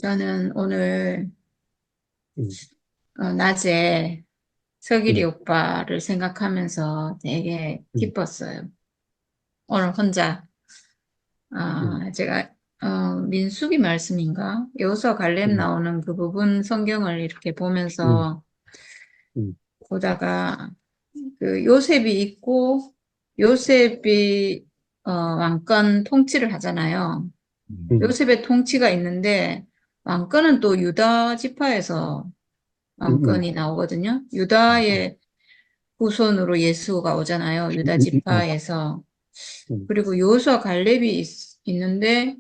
저는 오늘 음, 낮에 석일이 음, 오빠를 생각하면서 되게 음, 기뻤어요. 오늘 혼자 음, 제가 민수기 말씀인가? 여호수아 갈렙 음, 나오는 그 부분 성경을 이렇게 음, 보면서 음, 보다가 그 요셉이 있고 요셉이 왕권 통치를 하잖아요. 음, 요셉의 통치가 있는데 왕권은 또 유다 지파에서 음, 왕권이 나오거든요. 유다의 후손으로 예수가 오잖아요. 유다 지파에서. 그리고 여호수아 갈렙이 있는데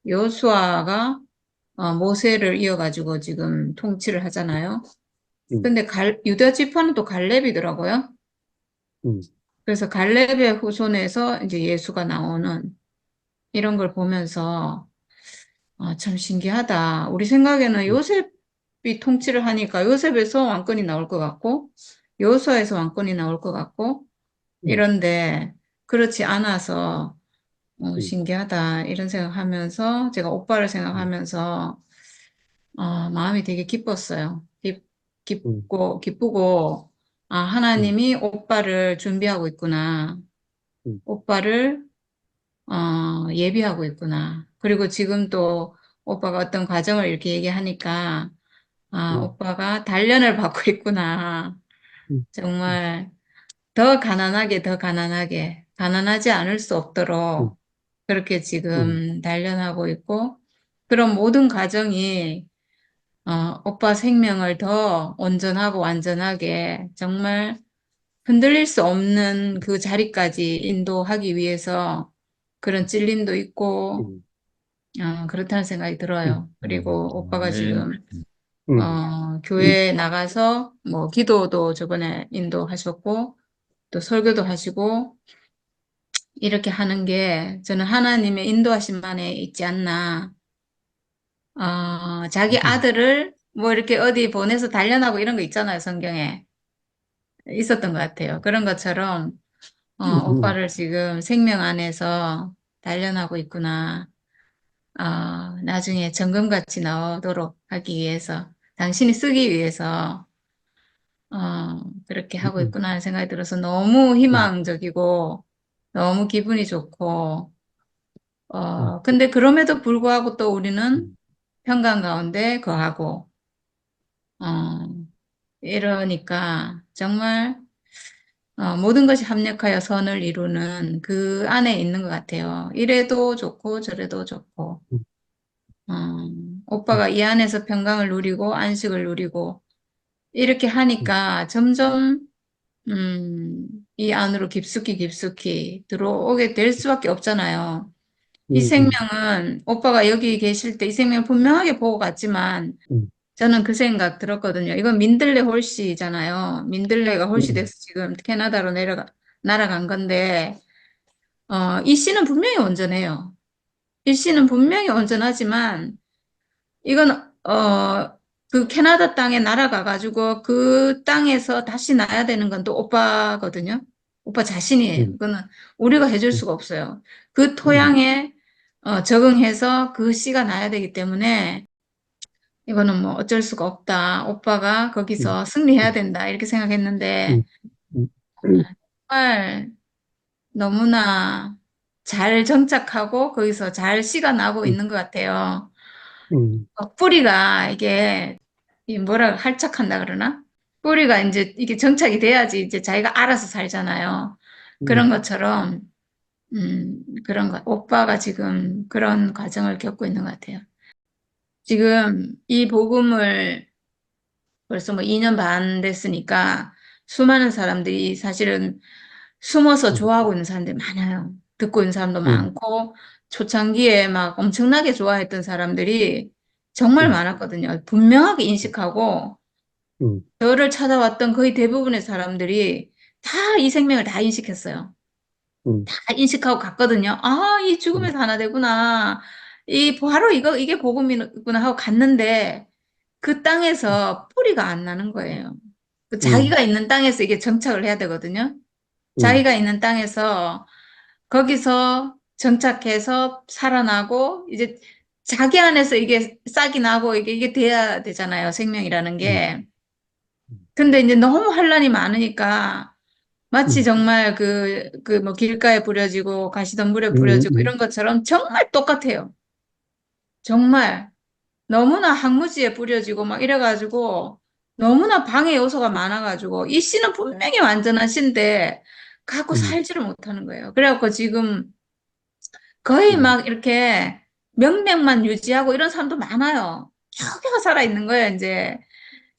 여호수아가 모세를 이어가지고 지금 통치를 하잖아요. 음, 근데 유다 지파는 또 갈렙이더라고요. 그래서 갈렙의 후손에서 이제 예수가 나오는 이런 걸 보면서 참 신기하다. 우리 생각에는 요셉이 통치를 하니까 요셉에서 왕권이 나올 것 같고 여호수아에서 왕권이 나올 것 같고 이런데 그렇지 않아서 신기하다 이런 생각하면서 제가 오빠를 생각하면서 마음이 되게 기뻤어요. 기쁘고 하나님이 오빠를 준비하고 있구나. 오빠를 예비하고 있구나. 그리고 지금 또 오빠가 어떤 과정을 이렇게 얘기하니까 오빠가 단련을 받고 있구나. 정말 더 가난하게, 가난하지 않을 수 없도록 그렇게 지금 단련하고 있고, 그런 모든 과정이, 오빠 생명을 더 온전하고 완전하게 정말 흔들릴 수 없는 그 자리까지 인도하기 위해서 그런 찔림도 있고, 그렇다는 생각이 들어요. 그리고 오빠가 아멘. 지금, 교회에 나가서 뭐 기도도 저번에 인도하셨고, 또 설교도 하시고, 이렇게 하는 게 저는 하나님의 인도하심 안에 있지 않나. 자기 아들을 뭐 이렇게 어디 보내서 단련하고 이런 거 있잖아요, 성경에. 있었던 것 같아요. 그런 것처럼, 오빠를 지금 생명 안에서 단련하고 있구나. 나중에 정금같이 나오도록 하기 위해서, 당신이 쓰기 위해서, 그렇게 하고 있구나 하는 생각이 들어서 너무 희망적이고, 너무 기분이 좋고, 근데 그럼에도 불구하고 또 우리는 평강 가운데 거하고, 어, 이러니까 정말 모든 것이 합력하여 선을 이루는 그 안에 있는 것 같아요. 이래도 좋고 저래도 좋고, 어, 오빠가 이 안에서 평강을 누리고 안식을 누리고 이렇게 하니까 점점 이 안으로 깊숙이 들어오게 될 수밖에 없잖아요. 이 생명은 오빠가 여기 계실 때 이 생명을 분명하게 보고 갔지만 저는 그 생각 들었거든요. 이건 민들레 홀씨잖아요. 민들레가 홀씨 돼서 지금 캐나다로 날아간 건데, 이 씨는 분명히 온전해요. 이 씨는 분명히 온전하지만, 이건, 그 캐나다 땅에 날아가가지고 그 땅에서 다시 나야 되는 건 또 오빠거든요. 오빠 자신이에요. 그거는 우리가 해줄 수가 없어요. 그 토양에 적응해서 그 씨가 나야 되기 때문에, 이거는 뭐 어쩔 수가 없다. 오빠가 거기서 승리해야 된다. 이렇게 생각했는데, 정말 너무나 잘 정착하고 거기서 잘 씨가 나고 있는 것 같아요. 뿌리가 이게 이 뭐라 할착한다 그러나? 뿌리가 이제 이게 정착이 돼야지 이제 자기가 알아서 살잖아요. 그런 것처럼, 그런 거, 오빠가 지금 그런 과정을 겪고 있는 것 같아요. 지금 이 복음을 벌써 뭐 2년 반 됐으니까 수많은 사람들이 사실은 숨어서 좋아하고 있는 사람들이 많아요. 듣고 있는 사람도 많고 초창기에 막 엄청나게 좋아했던 사람들이 정말 많았거든요. 분명하게 인식하고 저를 찾아왔던 거의 대부분의 사람들이 다 이 생명을 다 인식했어요. 다 인식하고 갔거든요. 이 죽음에서 하나 되구나. 바로 이게 복음이구나 하고 갔는데 그 땅에서 뿌리가 안 나는 거예요. 그 자기가 있는 땅에서 이게 정착을 해야 되거든요. 자기가 있는 땅에서 거기서 정착해서 살아나고 이제 자기 안에서 이게 싹이 나고 이게 돼야 되잖아요. 생명이라는 음, 게. 근데 이제 너무 환란이 많으니까 마치 음, 정말 그 뭐 길가에 뿌려지고 가시덤불에 음, 뿌려지고 이런 것처럼 정말 똑같아요. 정말 너무나 항무지에 뿌려지고 막 이래가지고 너무나 방해 요소가 많아가지고 이 씨는 분명히 완전한 씨인데 갖고 음, 살지를 못하는 거예요. 그래갖고 지금 거의 막 이렇게 명맥만 유지하고 이런 사람도 많아요. 겨우겨우 살아있는 거예요, 이제. 음,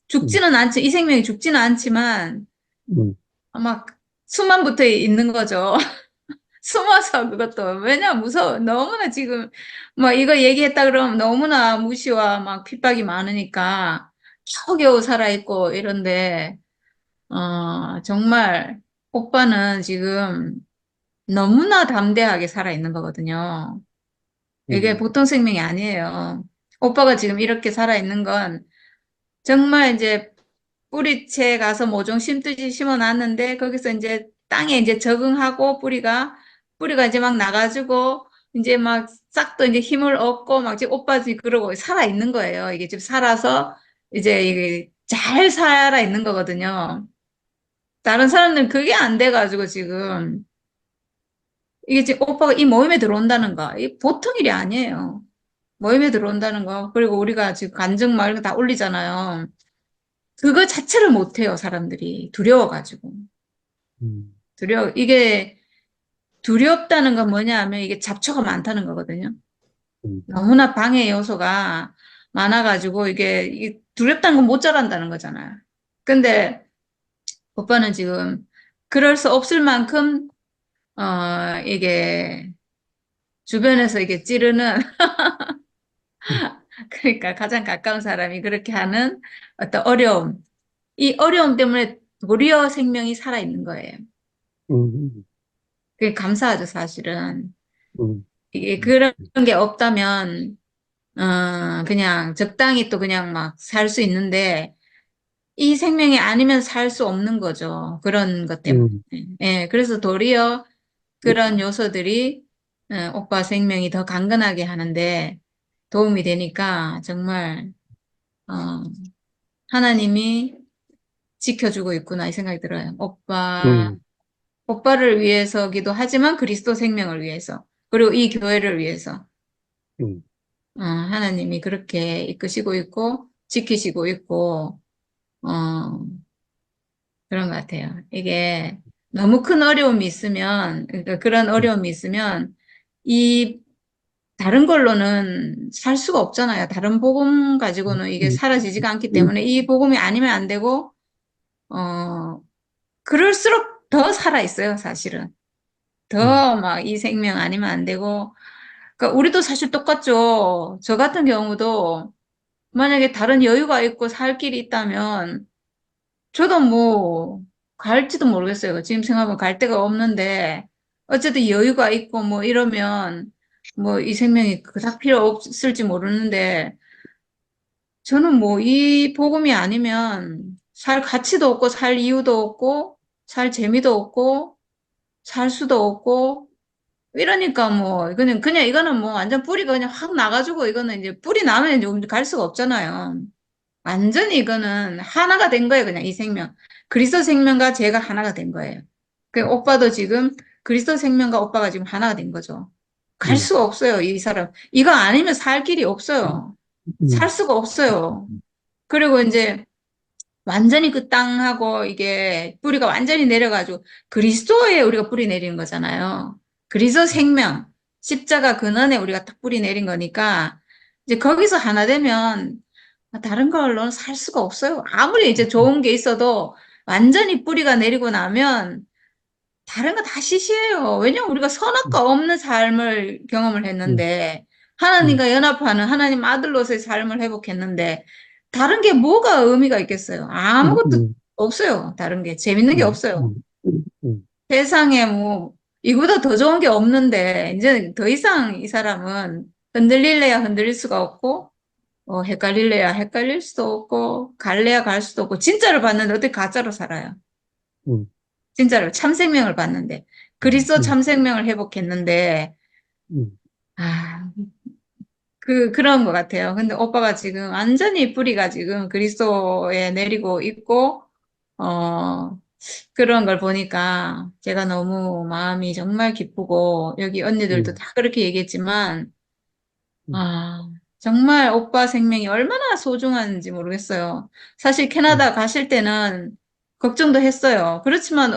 죽지는 않지, 이 생명이 죽지는 않지만 음, 막 수만 붙어 있는 거죠. 숨어서 그것도. 왜냐면 무서워. 너무나 지금 뭐 이거 얘기했다 그러면 너무나 무시와 막 핍박이 많으니까 겨우겨우 살아있고 이런데, 정말 오빠는 지금 너무나 담대하게 살아있는 거거든요. 이게 음, 보통 생명이 아니에요. 오빠가 지금 이렇게 살아있는 건 정말 이제 뿌리채 가서 모종 심듯이 심어놨는데 거기서 이제 땅에 이제 적응하고 뿌리가 이제 막 나가지고 이제 막 싹도 이제 힘을 얻고 막 지금 오빠 지금 그러고 살아 있는 거예요. 이게 지금 살아서 이제 이게 잘 살아 있는 거거든요. 다른 사람들은 그게 안 돼가지고 지금 이게 지금 오빠가 이 모임에 들어온다는 거, 이 보통 일이 아니에요. 모임에 들어온다는 거. 그리고 우리가 지금 간증 말 이런 거 다 올리잖아요. 그거 자체를 못 해요, 사람들이. 두려워가지고. 이게 두렵다는 건 뭐냐 하면 이게 잡초가 많다는 거거든요. 음, 너무나 방해 요소가 많아가지고 이게 두렵다는 건 못 자란다는 거잖아요. 근데 오빠는 지금 그럴 수 없을 만큼, 이게 주변에서 이게 찌르는, 그러니까 가장 가까운 사람이 그렇게 하는 어떤 어려움, 이 어려움 때문에 도리어 생명이 살아있는 거예요. 음, 그게 감사하죠, 사실은. 음, 이게 그런 게 없다면, 그냥 적당히 또 그냥 막 살 수 있는데, 이 생명이 아니면 살 수 없는 거죠. 그런 것 때문에. 음, 예, 그래서 도리어 그런 요소들이, 오빠 생명이 더 강건하게 하는데 도움이 되니까 정말, 어, 하나님이 지켜주고 있구나 이 생각이 들어요. 오빠를 위해서기도 하지만 그리스도 생명을 위해서, 그리고 이 교회를 위해서. 음, 하나님이 그렇게 이끄시고 있고, 지키시고 있고, 어, 그런 것 같아요. 이게 너무 큰 어려움이 있으면, 그러니까 그런 어려움이 있으면, 이 다른 걸로는 살 수가 없잖아요. 다른 복음 가지고는 이게 음, 사라지지가 않기 음, 때문에 이 복음이 아니면 안 되고, 어, 그럴수록 더 살아있어요, 사실은. 음, 더 막 이 생명 아니면 안 되고, 그러니까 우리도 사실 똑같죠. 저 같은 경우도 만약에 다른 여유가 있고 살 길이 있다면 저도 뭐 갈지도 모르겠어요. 지금 생각하면 갈 데가 없는데 어쨌든 여유가 있고 뭐 이러면 뭐 이 생명이 그닥 필요 없을지 모르는데 저는 뭐 이 복음이 아니면 살 가치도 없고 살 이유도 없고 살 재미도 없고 살 수도 없고 이러니까 뭐 이거는 뭐 완전 뿌리가 그냥 확 나가지고 이거는 이제 뿌리 나면 이제 갈 수가 없잖아요. 완전히 이거는 하나가 된 거예요, 그냥 이 생명. 그리스도 생명과 제가 하나가 된 거예요. 그 오빠도 지금 그리스도 생명과 오빠가 지금 하나가 된 거죠. 갈 음, 수가 없어요, 이 사람. 이거 아니면 살 길이 음, 없어요. 살 음, 수가 없어요. 그리고 이제 완전히 그 땅하고 이게 뿌리가 완전히 내려가지고 그리스도에 우리가 뿌리 내리는 거잖아요. 그리스도 생명, 십자가 근원에 우리가 딱 뿌리 내린 거니까 이제 거기서 하나 되면 다른 걸로는 살 수가 없어요. 아무리 이제 좋은 게 있어도 완전히 뿌리가 내리고 나면 다른 거 다 시시해요. 왜냐면 우리가 선악과 없는 삶을 경험을 했는데, 하나님과 연합하는 하나님 아들로서의 삶을 회복했는데, 다른 게 뭐가 의미가 있겠어요? 아무것도 없어요. 다른 게. 재밌는 게 없어요. 세상에 뭐, 이거보다 더 좋은 게 없는데, 이제 더 이상 이 사람은 흔들릴래야 흔들릴 수가 없고, 헷갈릴래야 헷갈릴 수도 없고, 갈래야 갈 수도 없고, 진짜를 봤는데 어떻게 가짜로 살아요? 진짜로 참생명을 봤는데 그리스도 참생명을 회복했는데, 아, 그런 것 같아요. 근데 오빠가 지금 완전히 뿌리가 지금 그리스도에 내리고 있고, 어, 그런 걸 보니까 제가 너무 마음이 정말 기쁘고, 여기 언니들도 음, 다 그렇게 얘기했지만, 음, 아, 정말 오빠 생명이 얼마나 소중한지 모르겠어요. 사실 음, 캐나다 가실 때는 걱정도 했어요. 그렇지만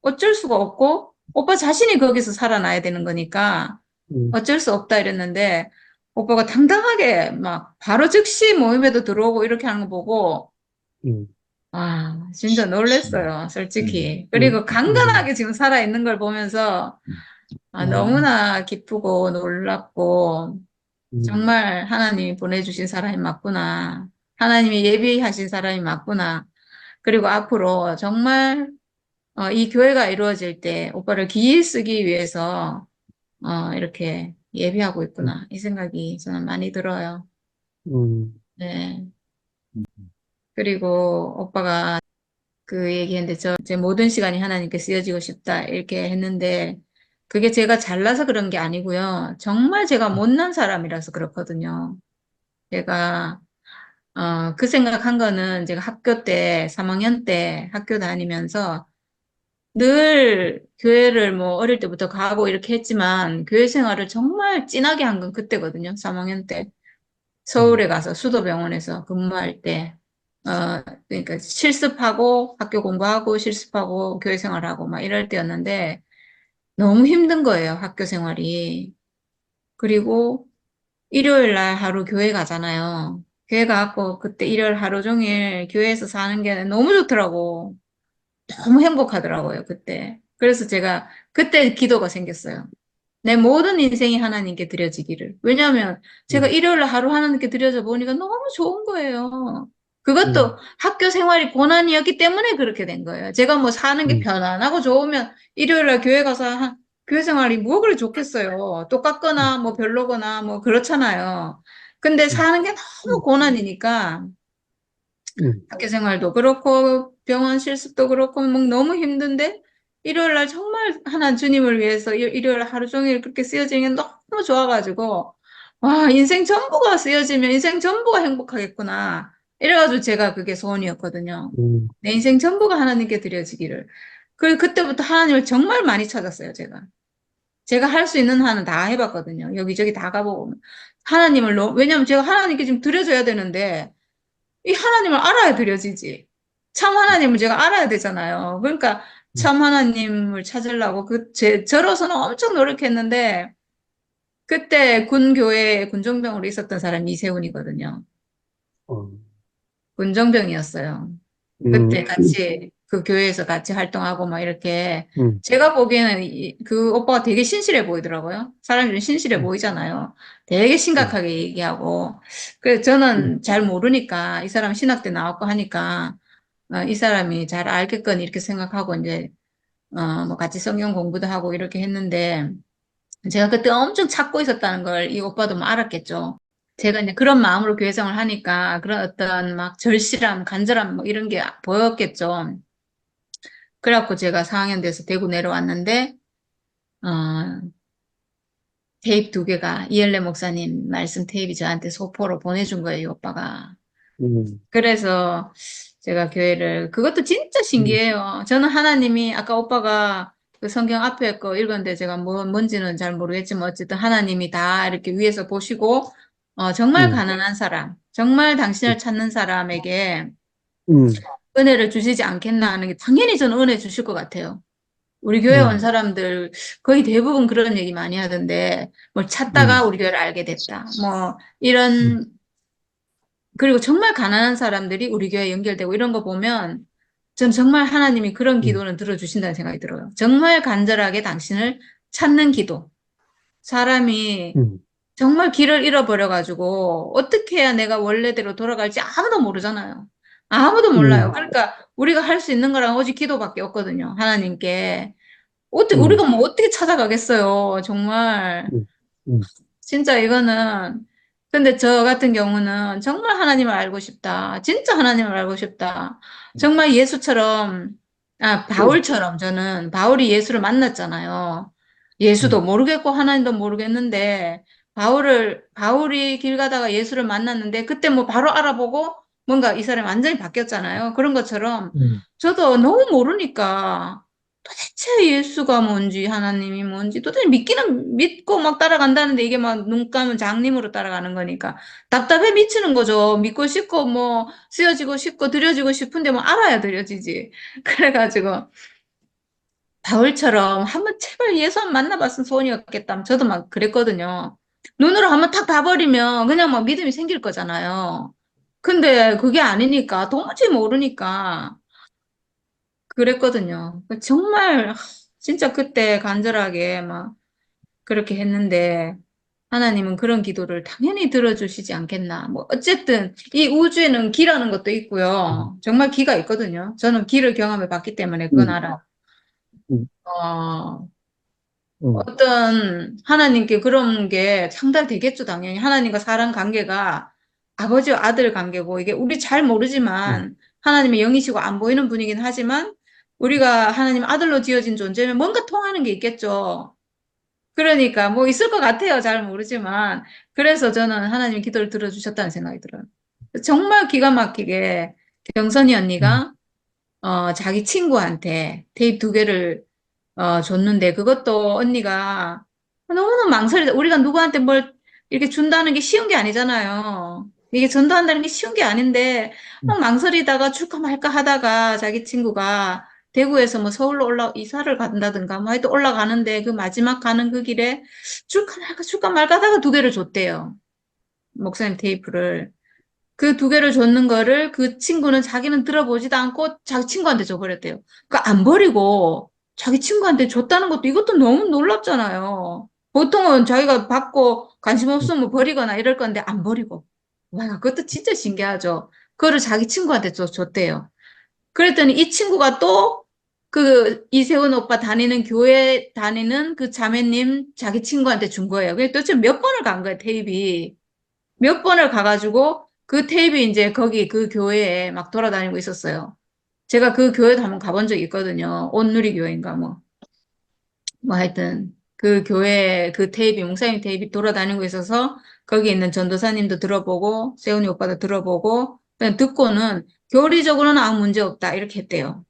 어쩔 수가 없고, 오빠 자신이 거기서 살아나야 되는 거니까 음, 어쩔 수 없다 이랬는데, 오빠가 당당하게 막 바로 즉시 모임에도 들어오고 이렇게 하는 거 보고, 음, 아, 진짜 놀랬어요, 솔직히. 음, 그리고 강건하게 지금 살아있는 걸 보면서, 아, 음, 너무나 기쁘고 놀랍고, 음, 정말 하나님이 보내주신 사람이 맞구나. 하나님이 예비하신 사람이 맞구나. 그리고 앞으로 정말 이 교회가 이루어질 때 오빠를 기일 쓰기 위해서 이렇게 예비하고 있구나. 이 생각이 저는 많이 들어요. 음, 네. 그리고 오빠가 그 얘기했는데 제 모든 시간이 하나님께 쓰여지고 싶다 이렇게 했는데 그게 제가 잘나서 그런 게 아니고요. 정말 제가 못난 사람이라서 그렇거든요. 제가 그 생각한 거는 제가 학교 때 3학년 때 학교 다니면서 늘 교회를 뭐 어릴 때부터 가고 이렇게 했지만 교회 생활을 정말 진하게 한 건 그때거든요. 3학년 때. 음, 서울에 가서 수도병원에서 근무할 때, 그러니까 실습하고 학교 공부하고 실습하고 교회 생활하고 막 이럴 때였는데 너무 힘든 거예요. 학교 생활이. 그리고 일요일 날 하루 교회 가잖아요. 교회 가고 그때 일요일 하루 종일 교회에서 사는 게 너무 좋더라고. 너무 행복하더라고요, 그때. 그래서 제가 그때 기도가 생겼어요. 내 모든 인생이 하나님께 드려지기를. 왜냐하면 제가 음, 일요일 날 하루 하나님께 드려져 보니까 너무 좋은 거예요. 그것도 음, 학교 생활이 고난이었기 때문에 그렇게 된 거예요. 제가 뭐 사는 게 음, 편안하고 좋으면 일요일 날 교회 가서 교회 생활이 뭐 그리 좋겠어요. 똑같거나 뭐 별로거나 뭐 그렇잖아요. 근데 음, 사는 게 너무 고난이니까 음, 학교 생활도 그렇고 병원 실습도 그렇고 뭐 너무 힘든데 일요일 날 정말 하나 주님을 위해서 일요일 하루 종일 그렇게 쓰여지는 게 너무 좋아가지고 와 인생 전부가 쓰여지면 인생 전부가 행복하겠구나 이래가지고 제가 그게 소원이었거든요. 음, 내 인생 전부가 하나님께 드려지기를. 그때부터 하나님을 정말 많이 찾았어요, 제가 할 수 있는 한은 다 해봤거든요. 여기저기 다 가보고 하나님을 왜냐면 제가 하나님께 지금 드려줘야 되는데 이 하나님을 알아야 드려지지. 참 하나님을 제가 알아야 되잖아요. 그러니까 음, 참 하나님을 찾으려고 저로서는 엄청 노력했는데 그때 군교회 군종병으로 있었던 사람이 이세훈이거든요. 어, 군종병이었어요. 음, 그때 같이 그 교회에서 같이 활동하고 막 이렇게 음, 제가 보기에는 그 오빠가 되게 신실해 보이더라고요. 사람이 좀 신실해 음, 보이잖아요. 되게 음, 심각하게 얘기하고. 그래서 음, 저는 잘 모르니까 이 사람 신학대 나왔고 하니까 이 사람이 잘 알겠거니 이렇게 생각하고 이제 뭐 같이 성경 공부도 하고 이렇게 했는데 제가 그때 엄청 찾고 있었다는 걸 이 오빠도 뭐 알았겠죠. 제가 이제 그런 마음으로 교회 생활을 하니까 그런 어떤 막 절실함, 간절함 뭐 이런 게 보였겠죠. 그래갖고 제가 4학년 돼서 대구 내려왔는데 어, 테이프 2개가 이엘레 목사님 말씀 테이프 저한테 소포로 보내준 거예요, 이 오빠가. 음, 그래서 제가 교회를 그것도 진짜 음, 신기해요. 저는 하나님이 아까 오빠가 그 성경 앞에 거 읽었는데 제가 뭔지는 잘 모르겠지만 어쨌든 하나님이 다 이렇게 위에서 보시고 정말 음, 가난한 사람, 정말 당신을 찾는 사람에게 음, 은혜를 주시지 않겠나 하는 게 당연히 저는 은혜 주실 것 같아요. 우리 교회 온 음, 사람들 거의 대부분 그런 얘기 많이 하던데 뭘 찾다가 음, 우리 교회를 알게 됐다. 뭐 음, 이런 그리고 정말 가난한 사람들이 우리 교회에 연결되고 이런 거 보면 전 정말 하나님이 그런 음, 기도는 들어주신다는 생각이 들어요. 정말 간절하게 당신을 찾는 기도. 사람이 음, 정말 길을 잃어버려가지고 어떻게 해야 내가 원래대로 돌아갈지 아무도 모르잖아요. 아무도 몰라요. 음, 그러니까 우리가 할 수 있는 거랑 오직 기도밖에 없거든요. 하나님께. 우리가 음, 뭐 어떻게 찾아가겠어요. 정말. 음, 음, 진짜 이거는 근데 저 같은 경우는 정말 하나님을 알고 싶다. 진짜 하나님을 알고 싶다. 정말 예수처럼 바울처럼 저는 바울이 예수를 만났잖아요. 예수도 음, 모르겠고 하나님도 모르겠는데 바울이 길 가다가 예수를 만났는데 그때 뭐 바로 알아보고 뭔가 이 사람이 완전히 바뀌었잖아요. 그런 것처럼 음, 저도 너무 모르니까 도대체 예수가 뭔지 하나님이 뭔지 도대체 믿기는 믿고 막 따라간다는데 이게 막 눈 감은 장님으로 따라가는 거니까 답답해 미치는 거죠. 믿고 싶고 뭐 쓰여지고 싶고 드려지고 싶은데 뭐 알아야 드려지지. 그래가지고 바울처럼 한번 제발 예수 한번 만나봤으면 소원이었겠다. 저도 막 그랬거든요. 눈으로 한번 탁 봐버리면 그냥 막 믿음이 생길 거잖아요. 근데 그게 아니니까 도무지 모르니까 그랬거든요. 정말 진짜 그때 간절하게 막 그렇게 했는데 하나님은 그런 기도를 당연히 들어주시지 않겠나. 뭐 어쨌든 이 우주에는 기라는 것도 음, 있고요. 정말 기가 있거든요. 저는 기를 경험해 봤기 때문에 그건 음, 알아. 음, 어, 음, 어떤 하나님께 그런 게 상달되겠죠, 당연히. 하나님과 사람 관계가 아버지와 아들 관계고, 이게 우리 잘 음, 모르지만, 하나님의 영이시고 안 보이는 분이긴 하지만, 우리가 하나님 아들로 지어진 존재면 뭔가 통하는 게 있겠죠. 그러니까 뭐 있을 것 같아요. 잘 모르지만. 그래서 저는 하나님 기도를 들어주셨다는 생각이 들어요. 정말 기가 막히게 경선이 음, 언니가 자기 친구한테 테이프 두 개를 줬는데 그것도 언니가 너무너무 망설이다. 우리가 누구한테 뭘 이렇게 준다는 게 쉬운 게 아니잖아요. 이게 전도한다는 게 쉬운 게 아닌데 음, 막 망설이다가 줄까 말까 하다가 자기 친구가 대구에서 뭐 서울로 이사를 간다든가 뭐 하여튼 올라가는데 그 마지막 가는 그 길에 줄까 말까 하다가 두 개를 줬대요. 목사님 테이프를. 그 두 개를 줬는 거를 그 친구는 자기는 들어보지도 않고 자기 친구한테 줘버렸대요. 그러니까 안 버리고 자기 친구한테 줬다는 것도 이것도 너무 놀랍잖아요. 보통은 자기가 받고 관심 음, 없으면 버리거나 이럴 건데 안 버리고. 와, 그것도 진짜 신기하죠. 그거를 자기 친구한테 줬대요. 그랬더니 이 친구가 또 그 이세훈 오빠 다니는 교회 다니는 그 자매님 자기 친구한테 준 거예요. 그래서 도대체 몇 번을 간 거예요, 테이프. 몇 번을 가가지고 그 테이프 이제 거기 그 교회에 막 돌아다니고 있었어요. 제가 그 교회도 한번 가본 적이 있거든요. 온누리 교회인가 뭐. 뭐 하여튼 그 교회 그 테이프, 목사님 테이프 돌아다니고 있어서 거기 있는 전도사님도 들어보고 세훈이 오빠도 들어보고 그냥 듣고는 교리적으로는 아무 문제 없다 이렇게 했대요.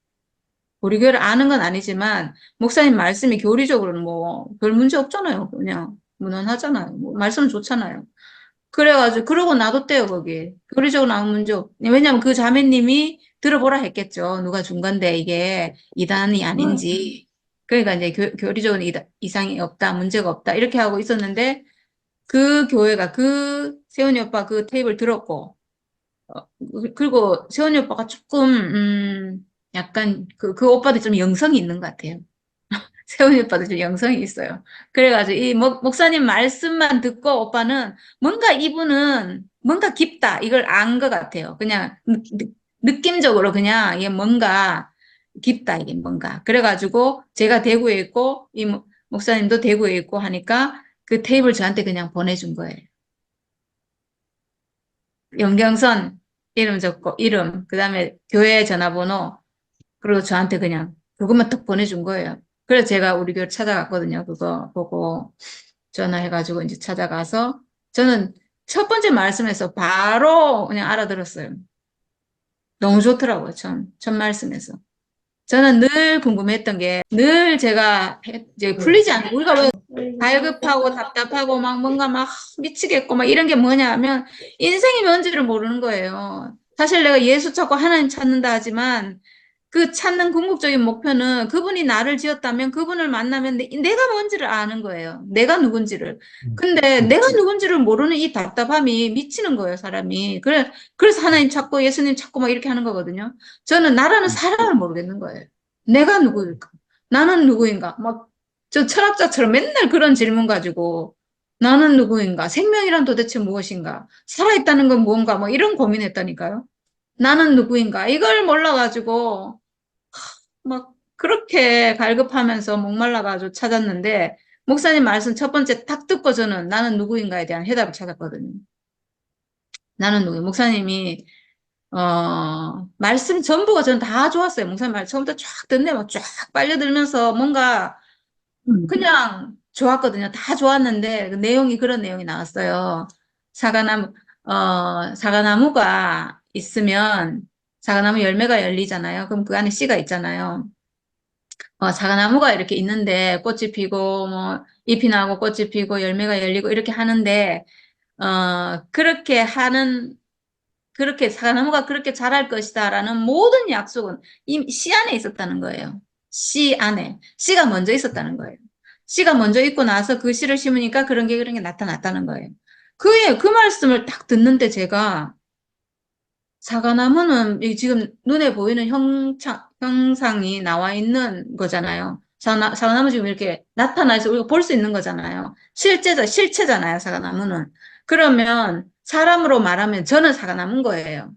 우리 교회를 아는 건 아니지만 목사님 말씀이 교리적으로는 뭐 별 문제 없잖아요. 그냥 무난하잖아요. 뭐 말씀은 좋잖아요. 그래가지고, 그러고 놔뒀대요, 거기. 교리적으로 아무 문제 없. 왜냐면 그 자매님이 들어보라 했겠죠. 누가 준 건데, 이게 이단이 아닌지. 그러니까 이제 교리적으로 이상이 없다, 문제가 없다, 이렇게 하고 있었는데, 그 교회가 그 세훈이 오빠 그 테이프를 들었고, 그리고 세훈이 오빠가 조금, 약간 그 오빠도 좀 영성이 있는 것 같아요. 세훈이 오빠도 좀 영성이 있어요. 그래가지고 이 목사님 말씀만 듣고 오빠는 뭔가 이분은 뭔가 깊다 이걸 안 것 같아요. 그냥 느낌적으로 그냥 이게 뭔가 깊다 이게 뭔가. 그래가지고 제가 대구에 있고 이 목사님도 대구에 있고 하니까 그 테이블 저한테 그냥 보내준 거예요. 연경선 이름 적고 이름 그다음에 교회 전화번호 그리고 저한테 그냥 그것만 딱 보내준 거예요. 그래서 제가 우리 교회 찾아갔거든요. 그거 보고 전화해가지고 이제 찾아가서 저는 첫 번째 말씀에서 바로 그냥 알아들었어요. 너무 좋더라고요. 첫 말씀에서. 저는 늘 궁금했던 게 늘 제가 이제 풀리지 않는 우리가 왜 갈급하고 답답하고 막 뭔가 막 미치겠고 막 이런 게 뭐냐면 인생이 뭔지를 모르는 거예요. 사실 내가 예수 찾고 하나님 찾는다 하지만 그 찾는 궁극적인 목표는 그분이 나를 지었다면 그분을 만나면 내가 뭔지를 아는 거예요. 내가 누군지를. 음, 근데 음, 내가 누군지를 모르는 이 답답함이 미치는 거예요, 사람이. 그래서 하나님 찾고 예수님 찾고 막 이렇게 하는 거거든요. 저는 나라는 음, 사람을 모르겠는 거예요. 내가 누구일까? 나는 누구인가? 막, 저 철학자처럼 맨날 그런 질문 가지고, 나는 누구인가? 생명이란 도대체 무엇인가? 살아있다는 건 무언가? 뭐 이런 고민했다니까요. 나는 누구인가? 이걸 몰라가지고, 막, 그렇게 갈급하면서 목말라가지고 찾았는데, 목사님 말씀 첫 번째 딱 듣고 저는 나는 누구인가에 대한 해답을 찾았거든요. 나는 누구? 목사님이 말씀 전부가 전 다 좋았어요. 목사님 말 처음부터 쫙 듣네, 막 쫙 빨려들면서 뭔가 음, 그냥 좋았거든요. 다 좋았는데 그 내용이 그런 내용이 나왔어요. 사과나무, 사과나무가 있으면 사과나무 열매가 열리잖아요. 그럼 그 안에 씨가 있잖아요. 사과나무가 이렇게 있는데 꽃이 피고 뭐 잎이 나고 꽃이 피고 열매가 열리고 이렇게 하는데 그렇게 하는 그렇게 사과나무가 그렇게 자랄 것이다라는 모든 약속은 이 씨 안에 있었다는 거예요. 씨 안에 씨가 먼저 있었다는 거예요. 씨가 먼저 있고 나서 그 씨를 심으니까 그런 게 나타났다는 거예요. 그 말씀을 딱 듣는데 제가 사과나무는 지금 눈에 보이는 형상이 나와 있는 거잖아요. 사과나무 지금 이렇게 나타나서 우리가 볼 수 있는 거잖아요. 실체잖아요, 사과나무는. 그러면 사람으로 말하면 저는 사과나무인 거예요.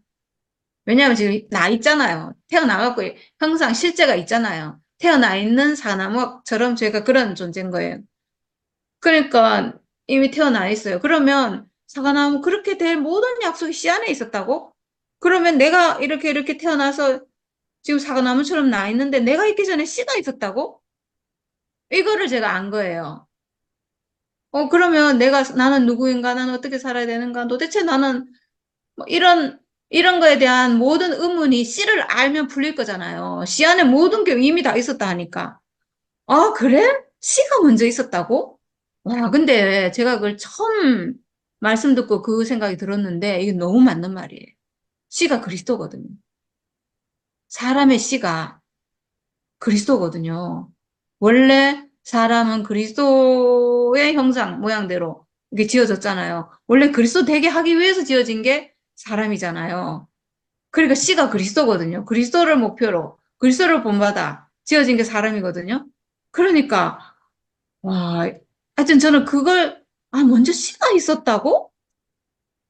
왜냐하면 지금 나 있잖아요. 태어나갖고 형상 실제가 있잖아요. 태어나 있는 사과나무처럼 제가 그런 존재인 거예요. 그러니까 이미 태어나 있어요. 그러면 사과나무 그렇게 될 모든 약속이 씨 안에 있었다고? 그러면 내가 이렇게 태어나서 지금 사과나무처럼 나 있는데 내가 있기 전에 씨가 있었다고? 이거를 제가 안 거예요. 그러면 나는 누구인가? 나는 어떻게 살아야 되는가? 도대체 나는 뭐 이런 거에 대한 모든 의문이 씨를 알면 풀릴 거잖아요. 씨 안에 모든 게 이미 다 있었다 하니까. 아, 그래? 씨가 먼저 있었다고? 와, 근데 제가 그걸 처음 말씀 듣고 그 생각이 들었는데 이게 너무 맞는 말이에요. 씨가 그리스도거든요. 사람의 씨가 그리스도거든요. 원래 사람은 그리스도의 형상, 모양대로 이게 지어졌잖아요. 원래 그리스도 되게 하기 위해서 지어진 게 사람이잖아요. 그러니까 씨가 그리스도거든요. 그리스도를 목표로, 그리스도를 본받아 지어진 게 사람이거든요. 그러니까 와, 하여튼 저는 먼저 씨가 있었다고?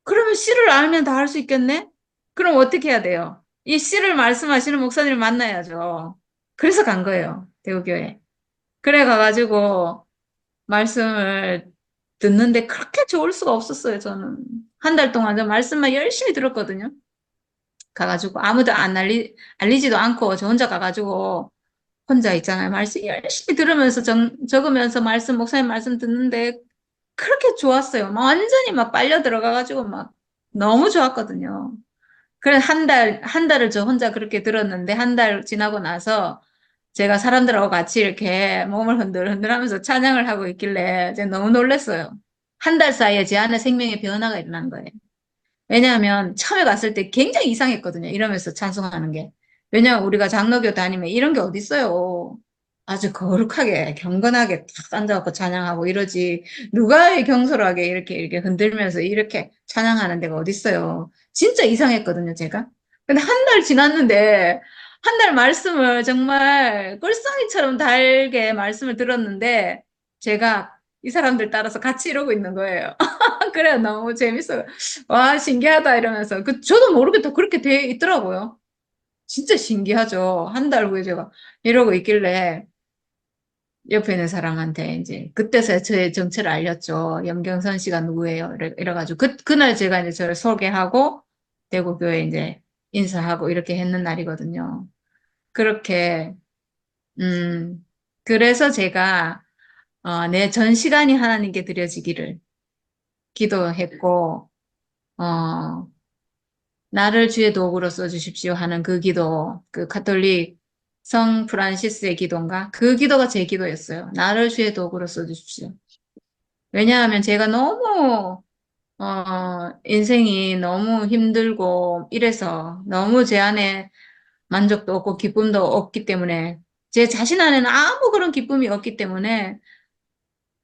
그러면 씨를 알면 다 할 수 있겠네? 그럼 어떻게 해야 돼요? 이 씨를 말씀하시는 목사님을 만나야죠. 그래서 간 거예요, 대우교회. 그래 가가지고 말씀을 듣는데 그렇게 좋을 수가 없었어요, 저는. 한 달 동안 저 말씀만 열심히 들었거든요. 가가지고 아무도 알리지도 않고 저 혼자 가가지고 혼자 있잖아요. 말씀 열심히 들으면서 적으면서 목사님 말씀 듣는데 그렇게 좋았어요. 막 완전히 막 빨려 들어가가지고 막 너무 좋았거든요. 그래, 한 달을 저 혼자 그렇게 들었는데 한 달 지나고 나서 제가 사람들하고 같이 이렇게 몸을 흔들흔들 하면서 찬양을 하고 있길래 제가 너무 놀랐어요. 한 달 사이에 제 안에 생명의 변화가 일어난 거예요. 왜냐하면 처음에 갔을 때 굉장히 이상했거든요. 이러면서 찬송하는 게. 왜냐하면 우리가 장로교 다니면 이런 게 어딨어요. 아주 거룩하게, 경건하게 탁 앉아갖고 찬양하고 이러지. 누가 경솔하게 이렇게 흔들면서 이렇게 찬양하는 데가 어딨어요. 진짜 이상했거든요, 제가. 근데 한 달 지났는데, 한 달 말씀을 정말 꿀송이처럼 달게 말씀을 들었는데, 제가 이 사람들 따라서 같이 이러고 있는 거예요. 그래, 너무 재밌어요. 와, 신기하다 이러면서. 저도 모르게 또 그렇게 돼 있더라고요. 진짜 신기하죠. 한 달 후에 제가 이러고 있길래 옆에 있는 사람한테 이제 그때서야 저의 정체를 알렸죠. 염경선 씨가 누구예요? 이래가지고 그날 제가 이제 저를 소개하고 대구교회 이제 인사하고 이렇게 했는 날이거든요. 그렇게, 음, 그래서 제가, 내 전 시간이 하나님께 드려지기를 기도했고, 어, 나를 주의 도구로 써주십시오 하는 그 기도, 그 가톨릭 성 프란시스의 기도인가? 그 기도가 제 기도였어요. 나를 주의 도구로 써주십시오. 왜냐하면 제가 너무, 인생이 너무 힘들고 이래서 너무 제 안에 만족도 없고 기쁨도 없기 때문에 제 자신 안에는 아무 그런 기쁨이 없기 때문에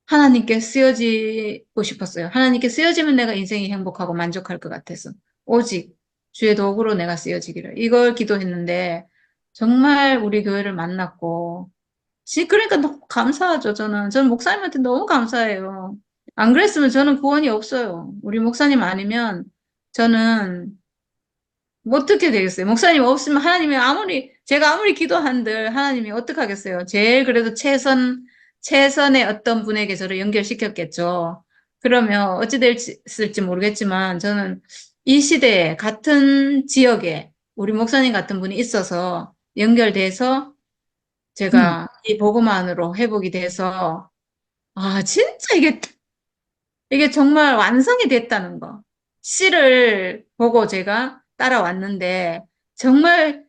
하나님께 쓰여지고 싶었어요. 하나님께 쓰여지면 내가 인생이 행복하고 만족할 것 같아서. 오직 주의 도구로 내가 쓰여지기를. 이걸 기도했는데, 정말 우리 교회를 만났고, 그러니까 너무 감사하죠, 저는. 저는 목사님한테 너무 감사해요. 안 그랬으면 저는 구원이 없어요. 우리 목사님 아니면 저는 뭐 어떻게 되겠어요? 목사님 없으면 제가 아무리 기도한들 하나님이 어떡하겠어요? 제일 그래도 최선의 어떤 분에게 저를 연결시켰겠죠. 그러면 어찌 됐을지 모르겠지만 저는 이 시대에 같은 지역에 우리 목사님 같은 분이 있어서 연결돼서 음, 제가 이 복음 안으로 회복이 돼서 아, 진짜 이게 정말 완성이 됐다는 거. 씨를 보고 제가 따라왔는데, 정말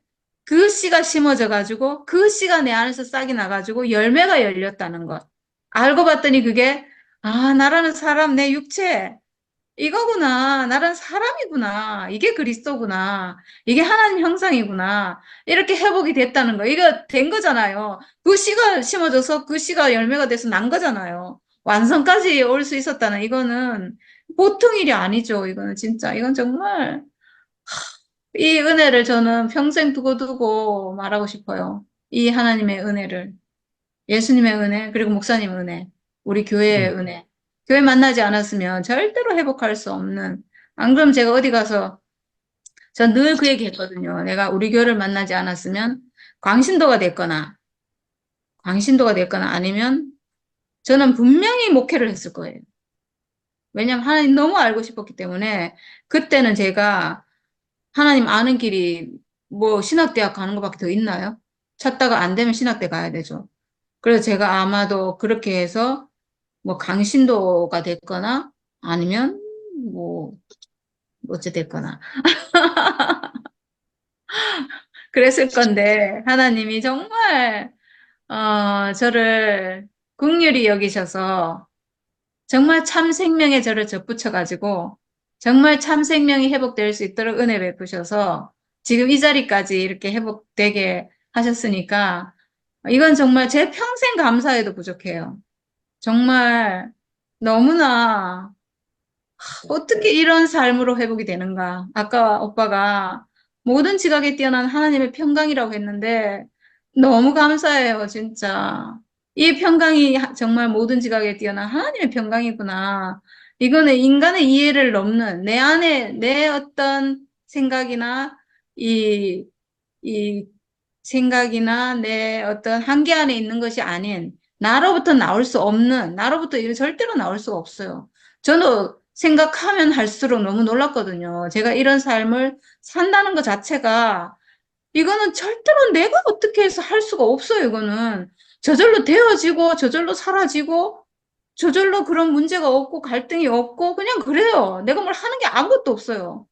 그 씨가 심어져 가지고, 그 씨가 내 안에서 싹이 나가지고 열매가 열렸다는 것. 알고 봤더니 그게, 아, 나라는 사람, 내 육체, 이거구나. 나란 사람이구나. 이게 그리스도구나. 이게 하나님 형상이구나. 이렇게 회복이 됐다는 거. 이거 된 거잖아요. 그 씨가 심어져서 그 씨가 열매가 돼서 난 거잖아요. 완성까지 올 수 있었다는 이거는 보통 일이 아니죠. 이거는 진짜. 이건 정말 이 은혜를 저는 평생 두고두고 말하고 싶어요. 이 하나님의 은혜를. 예수님의 은혜, 그리고 목사님의 은혜, 우리 교회의 은혜. 교회 만나지 않았으면 절대로 회복할 수 없는, 안 그러면 제가 어디 가서, 전 늘 그 얘기 했거든요. 내가 우리 교회를 만나지 않았으면 광신도가 됐거나, 광신도가 됐거나 아니면 저는 분명히 목회를 했을 거예요. 왜냐면 하나님 너무 알고 싶었기 때문에 그때는 제가 하나님 아는 길이 뭐 신학대학 가는 것밖에 더 있나요? 찾다가 안 되면 신학대 가야 되죠. 그래서 제가 아마도 그렇게 해서 뭐 강신도가 됐거나 아니면 뭐 어찌 됐거나 그랬을 건데 하나님이 정말 저를 긍휼히 여기셔서 정말 참 생명에 저를 접붙여 가지고 정말 참 생명이 회복될 수 있도록 은혜 베푸셔서 지금 이 자리까지 이렇게 회복되게 하셨으니까 이건 정말 제 평생 감사해도 부족해요. 정말 너무나 어떻게 이런 삶으로 회복이 되는가? 아까 오빠가 모든 지각에 뛰어난 하나님의 평강이라고 했는데 너무 감사해요, 진짜. 이 평강이 정말 모든 지각에 뛰어난 하나님의 평강이구나. 이거는 인간의 이해를 넘는 내 안에 내 어떤 생각이나 이, 이 생각이나 내 어떤 한계 안에 있는 것이 아닌 나로부터 나올 수 없는 나로부터 이거 절대로 나올 수가 없어요. 저는 생각하면 할수록 너무 놀랐거든요. 제가 이런 삶을 산다는 것 자체가 이거는 절대로 내가 어떻게 해서 할 수가 없어요. 이거는 저절로 되어지고 저절로 사라지고 저절로 그런 문제가 없고 갈등이 없고 그냥 그래요. 내가 뭘 하는 게 아무것도 없어요.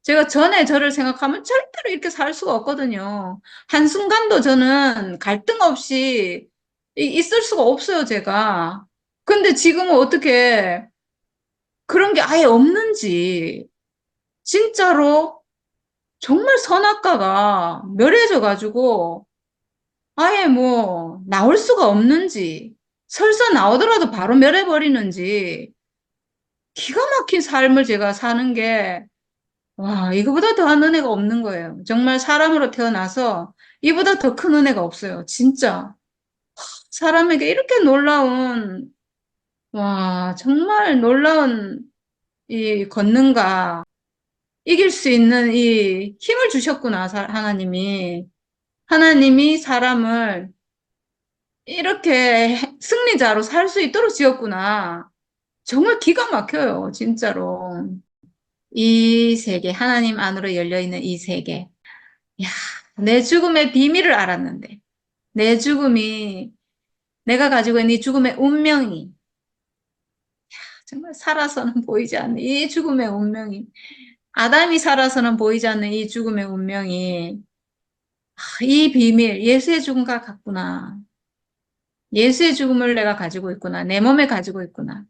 제가 전에 저를 생각하면 절대로 이렇게 살 수가 없거든요. 한순간도 저는 갈등 없이 있을 수가 없어요, 제가. 근데 지금은 어떻게 그런 게 아예 없는지, 진짜로 정말 선악과가 멸해져 가지고 아예 뭐 나올 수가 없는지, 설사 나오더라도 바로 멸해버리는지, 기가 막힌 삶을 제가 사는 게 와, 이거보다 더한 은혜가 없는 거예요. 정말 사람으로 태어나서 이보다 더 큰 은혜가 없어요. 진짜. 사람에게 이렇게 놀라운, 와, 정말 놀라운 이 권능과 이길 수 있는 이 힘을 주셨구나, 하나님이. 하나님이 사람을 이렇게 승리자로 살 수 있도록 지었구나. 정말 기가 막혀요, 진짜로. 이 세계, 하나님 안으로 열려있는 이 세계. 야, 내 죽음의 비밀을 알았는데, 내 죽음이, 내가 가지고 있는 이 죽음의 운명이, 정말 살아서는 보이지 않는 이 죽음의 운명이, 아담이 살아서는 보이지 않는 이 죽음의 운명이, 이 비밀, 예수의 죽음과 같구나. 예수의 죽음을 내가 가지고 있구나. 내 몸에 가지고 있구나.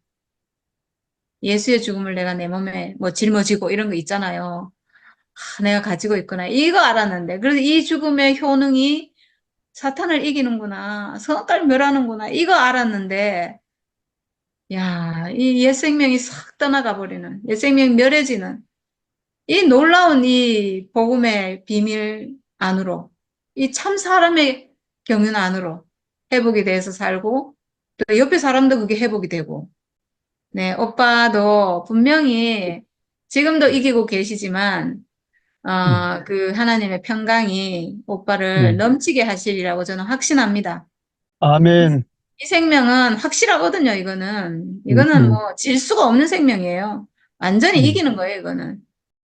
예수의 죽음을 내가 내 몸에 뭐 짊어지고 이런 거 있잖아요. 내가 가지고 있구나. 이거 알았는데. 그래서 이 죽음의 효능이 사탄을 이기는구나. 선악과를 멸하는구나. 이거 알았는데, 야, 이 옛 생명이 싹 떠나가 버리는, 옛 생명이 멸해지는, 이 놀라운 이 복음의 비밀 안으로, 이 참 사람의 경륜 안으로 회복이 돼서 살고, 또 옆에 사람도 그게 회복이 되고, 네, 오빠도 분명히 지금도 이기고 계시지만, 그 하나님의 평강이 오빠를 네. 넘치게 하시리라고 저는 확신합니다. 아멘. 이 생명은 확실하거든요, 이거는. 음, 이거는 음, 뭐 질 수가 없는 생명이에요. 완전히 음, 이기는 거예요, 이거는.